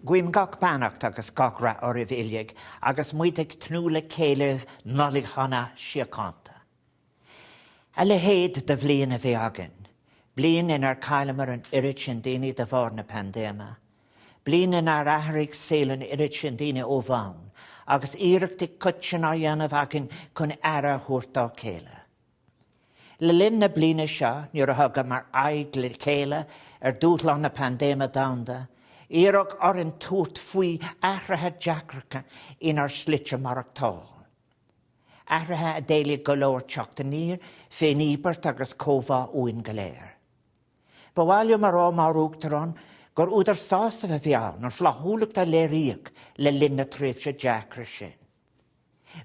Gwym gach bannacht agus gachra or I bhiliag, agus muidig tnúla céile nolig hana siacanta. Le héad de bblion a bhí agan. Blian in cailmar an irid sin daoine de bhar na pandéma. Blian in athraigh saolan irid sin daoine ó bhain, agus iireachtaigh cutsin á dhéanamh agan chun ara thuairtá céile. Le linn na bliana seo, nuair a thugad mar aig le céile dúthlan na pandéma damda, iarach ar an tuairt faoi athrathe deacracha inar slite marachtáil. Athrathe a déala go leor teachta níor, féin íbert agus cóbhá uain go léir. Ba bhhaile mar á mar úachtarán, gur údar sásta a bhí ann ar flathúlacht a léiríoch le linn na tréimhse deacra sin.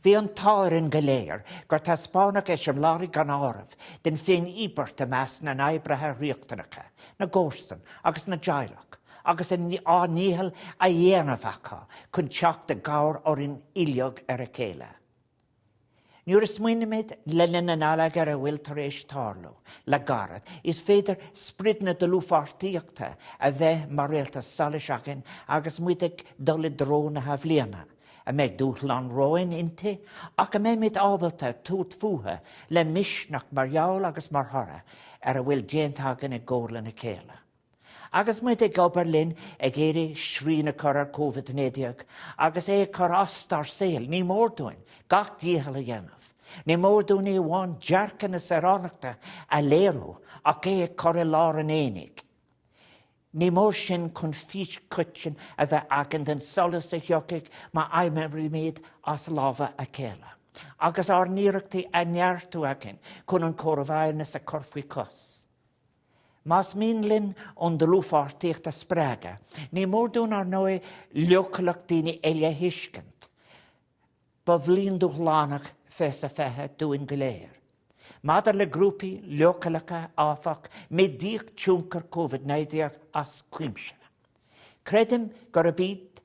Bhí an táirin go léir, gur tá spánach sem láraigh gan áramh, den féin íbert a meas na naibrethe riachtacha, na górstan agus na deilech, agus á níhal a dhéanamh acha chun teach de gabhar or in iliog ar a céile. Nuair is muoinimiid le linn an alag ar a bhfuil tar éis tárló, le garad, is féidir spridna de lúfartíochta a bheith mar réalta solas agan agus muidig dul drón a bhbliana, a meid dúthlan roin inte, ach a meid ábalta tuairt fuatha le misnach mar jaall agus mar thora ar a bhfuil déantagan i ggóla na céile. Agus muidig oberlinn ag éiri srína chur ar COVID-19, agus chur astar saoil, ní mórdúin, gach díhal a dhéanamh. Ní mórdún í bháin dearcan is aránachta a lérú, ach chur I lár an énig. Ní mór sin chun fís cutsin a bheith agan den solas a theocaigh má aimimrí méid as lábha a céile. Agus ar níireachtaí a neartú agan chun an córamhairnas a corfaí cos. Mas mín linn ón de lúfartíocht a sprága, ní mórdún ar nói leocalach daoine eile hiiscint. Ba bhlíon dúchlánach fes a fethe dúin go léir. Madar le grúpi leocalacha áfach mé díoch túncar COVID-19 as cuimse. Credim gur a bíd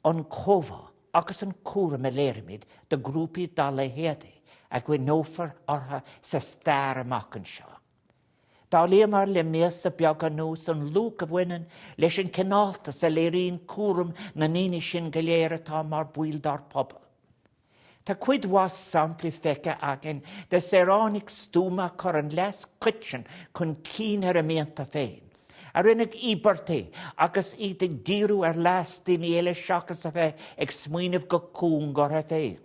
an cóbhá agus an cúra me léirimid de grúpi dá le héadaí a gfuin nófar ortha sa stair amachchan seo. Dá léamar le méas a beag an nús an lúg a bhainean leis an cinálta sa léirín cúram na níine sin go léir atá mar buil dar pobl. Tá cuid was sampli feice agan de seránic stúma chur an les cuitsin chun cín ar a méanta féin. A rinneag íbertaí agus iad ag díriú ar les daoine eile seachas a bheith ag smaoinemh go cún gur a féin.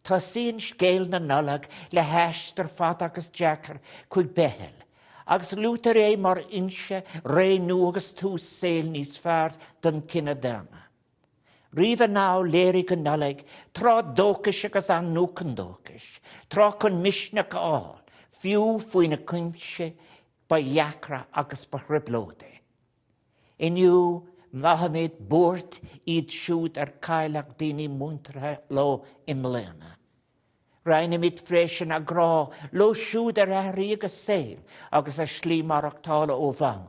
Tá síon scéal na nullag le heistar fad agus deachar chuig behel, agus lútar mar inse ré nu agus tús saoil níos fearr don cinna dáma. Riomh ná léirigh go nullag, trá dóchas agus an núcan dóchas, trá chun misneach áil, fiú faoin na cuimse ba dheacra agus ba chriblóda. Inniu Mahamid búirt iad siúd ar caileach daoine muintertha lo imléana. Reinimid freisin a grá lo siúd ar ahraí agus saoil agus a slí marachtála ó bhain.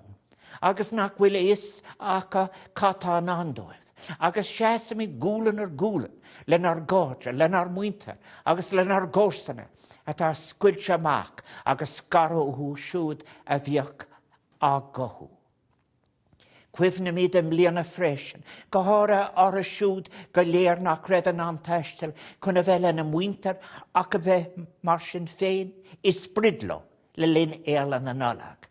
Agus nach bhfuil is acha catá an andóibh. Agus séasamid gúlan ar gúlan, len ar gáide, len ar muinte, agus len ar gósanna, atá scuilte amach agus scarúthú siúd a bhíoch á gothú. Cuimhna míad am líana freisin, go hára ar a siúd go léir nach raibh an taistil chun a bheith lena muinter ach a bheith mar sin féin is spridlo le linn éalan an nullag.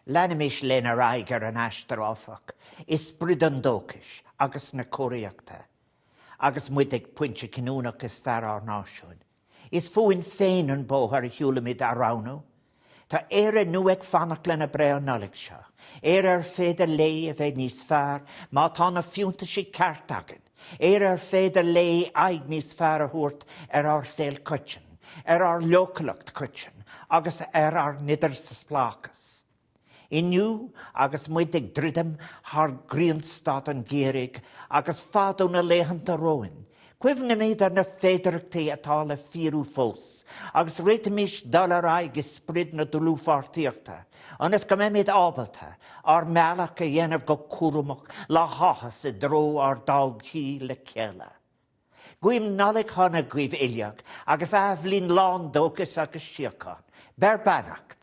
Lenamis linn ar aigear an eistar áfach is sprid an dóchas agus na córaíochta, agus muidig puinte cinúnach is star ar náisiún. Is fuin féin an bóthar a hiúlamid aránú, tá éire nuag fannach lena bre an nullag seo. Ar féidir lé a bheith níos fearr, má tá na fiúnta sí ceart agan. Ar féidir lé aig níos fearr a thuairt ar saoil cuitsin, ar leocalacht cuitsin, agus ar nidir sa spláchas. Inniu agus muidig dridam haar grionstad an gérig agus fadú na léhananta roin. Cuimhna míad ar na féidirachtaí atá le fiú fós, agus réitimís dul ar aig is sprid na dulúfartíochta, anas go méid ábalta ar mealach a dhéanamh go cúramach le háthas I dró ar dágtí le céile. Guim nullag hana guibh iliag agus a bhlín lán dóchas agus siacán, ber bannacht.